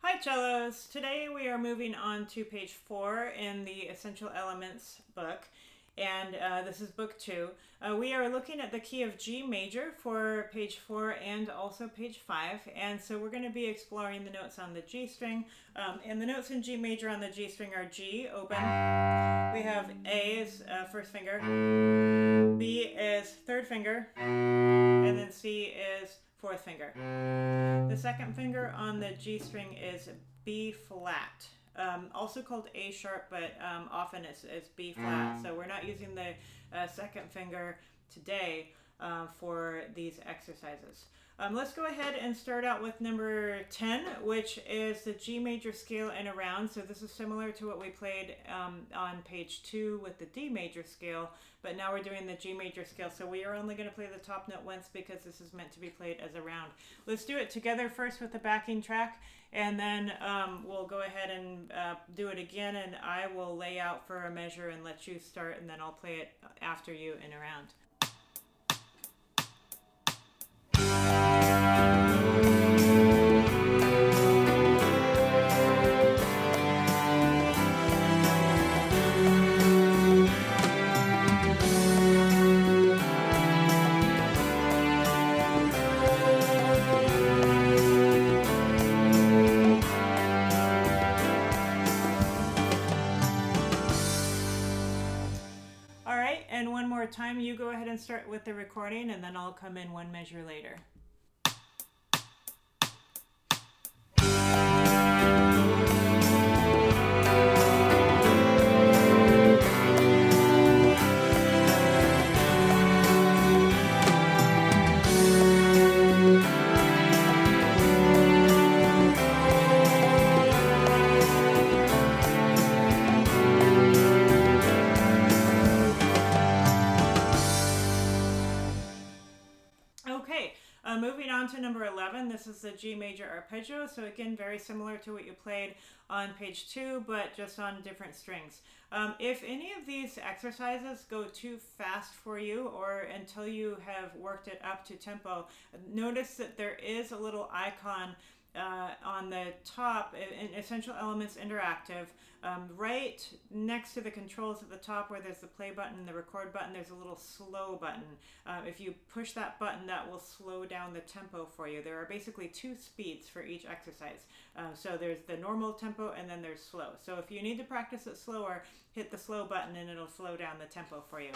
Hi cellos! Today we are moving on to page 4 in the Essential Elements book, and this is book 2. We are looking at the key of G major for page 4 and also page 5, and so we're going to be exploring the notes on the G string, and the notes in G major on the G string are G, open, we have A is first finger, B is third finger, and then C is fourth finger. The second finger on the G string is B flat, also called A sharp, but often it's B flat. So we're not using the second finger today for these exercises. Let's go ahead and start out with number 10, which is the G major scale in a round. So this is similar to what we played on page 2 with the D major scale, but now we're doing the G major scale. So we are only going to play the top note once because this is meant to be played as a round. Let's do it together first with the backing track, and then we'll go ahead and do it again, and I will lay out for a measure and let you start, and then I'll play it after you in a round. And one more time, you go ahead and start with the recording, and then I'll come in one measure later. Moving on to number 11, this is the G major arpeggio. So again, very similar to what you played on page 2, but just on different strings. If any of these exercises go too fast for you or until you have worked it up to tempo, notice that there is a little icon on the top in Essential Elements Interactive, right next to the controls at the top where there's the play button and the record button, there's a little slow button. If you push that button, that will slow down the tempo for you. There are basically 2 speeds for each exercise. So there's the normal tempo and then there's slow. So if you need to practice it slower, hit the slow button and it'll slow down the tempo for you.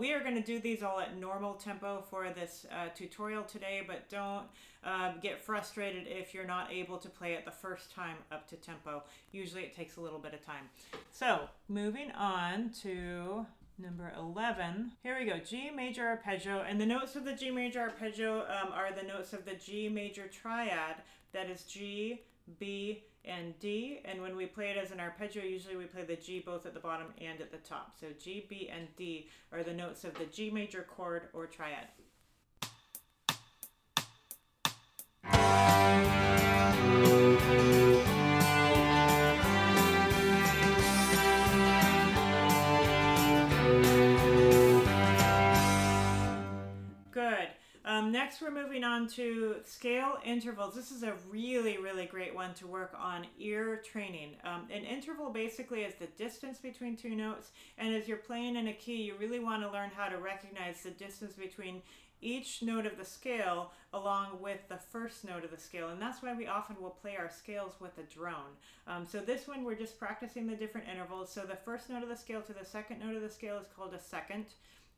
We are going to do these all at normal tempo for this tutorial today, but don't get frustrated if you're not able to play it the first time up to tempo. Usually it takes a little bit of time. So moving on to number 11. Here we go, G major arpeggio. And the notes of the G major arpeggio are the notes of the G major triad. That is G, B, and D. And when we play it as an arpeggio, usually we play the G both at the bottom and at the top. So G, B, and D are the notes of the G major chord or triad. Good. Next, we're moving on to scale intervals. This is a really, really great one to work on ear training. An interval basically is the distance between 2 notes, and as you're playing in a key, you really want to learn how to recognize the distance between each note of the scale along with the first note of the scale, and that's why we often will play our scales with a drone. So this one, we're just practicing the different intervals. So the first note of the scale to the second note of the scale is called a second.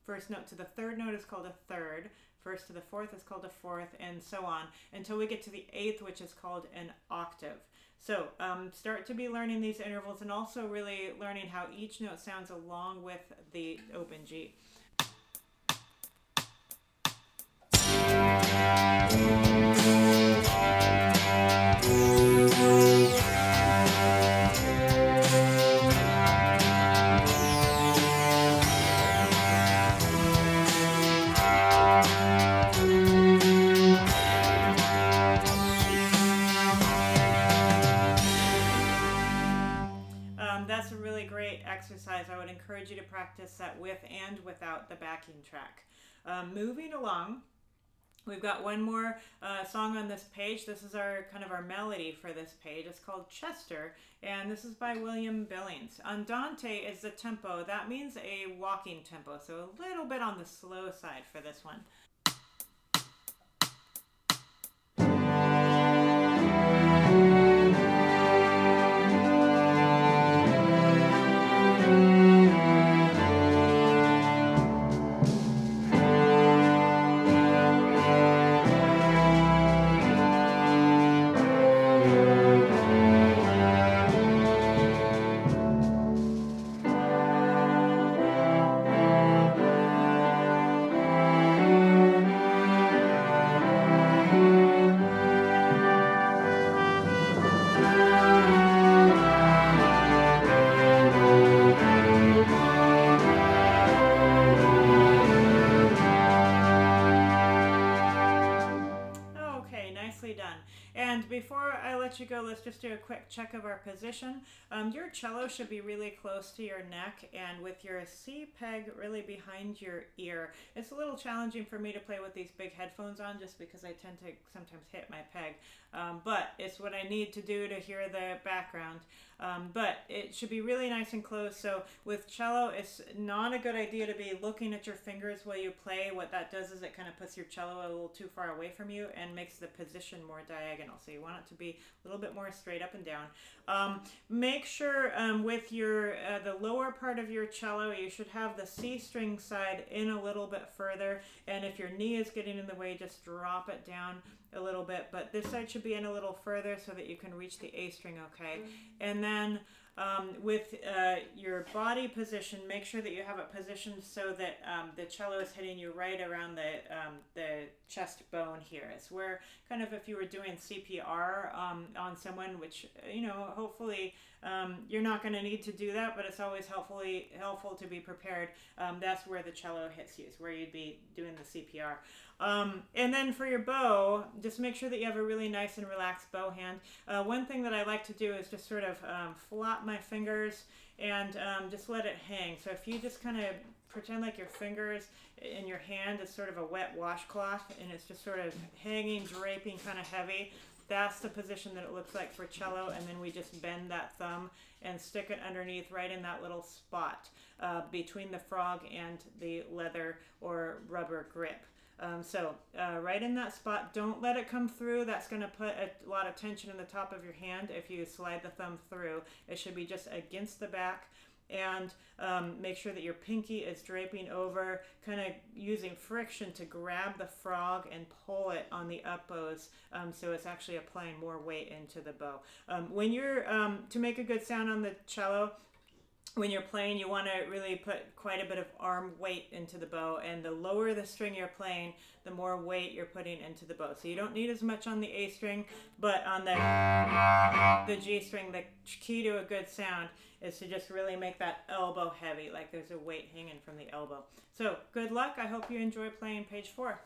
First note to the third note is called a third. First to the fourth is called a fourth, and so on, until we get to the 8th, which is called an octave. So start to be learning these intervals and also really learning how each note sounds along with the open G. That's a really great exercise. I would encourage you to practice that with and without the backing track. Moving along, We've got one more song on this page. This is our kind of our melody for this page. It's called Chester, and this is by William Billings. Andante is the tempo. That means a walking tempo, so a little bit on the slow side for this one. Okay, nicely done. And before I let you go, let's just do a quick check of our position. Your cello should be really close to your neck and with your C peg really behind your ear. It's a little challenging for me to play with these big headphones on just because I tend to sometimes hit my peg. But it's what I need to do to hear the background. But it should be really nice and close. So with cello, it's not a good idea to be looking at your fingers while you play. What that does is it kind of puts your cello a little too far away from you and makes the position more diagonal. So you want it to be a little bit more straight up and down. Make sure with your the lower part of your cello, you should have the C string side in a little bit further. And if your knee is getting in the way, just drop it down a little bit, but this side should be in a little further so that you can reach the A string okay. And then with your body position, make sure that you have it positioned so that the cello is hitting you right around the chest bone here. It's where kind of if you were doing CPR on someone, which, you know, hopefully you're not going to need to do that, but it's always helpful to be prepared. That's where the cello hits you, is where you'd be doing the CPR. And then for your bow, just make sure that you have a really nice and relaxed bow hand. One thing that I like to do is just sort of flop my fingers and just let it hang. So if you just kind of pretend like your fingers in your hand is sort of a wet washcloth and it's just sort of hanging, draping, kind of heavy, that's the position that it looks like for cello. And then we just bend that thumb and stick it underneath right in that little spot between the frog and the leather or rubber grip. So right in that spot, don't let it come through. That's going to put a lot of tension in the top of your hand if you slide the thumb through. It should be just against the back, and make sure that your pinky is draping over, kind of using friction to grab the frog and pull it on the up bows, so it's actually applying more weight into the bow. When you're, to make a good sound on the cello, when you're playing, you want to really put quite a bit of arm weight into the bow, and the lower the string you're playing, the more weight you're putting into the bow. So you don't need as much on the A string, but on the G string, the key to a good sound is to just really make that elbow heavy, like there's a weight hanging from the elbow. So good luck. I hope you enjoy playing page 4.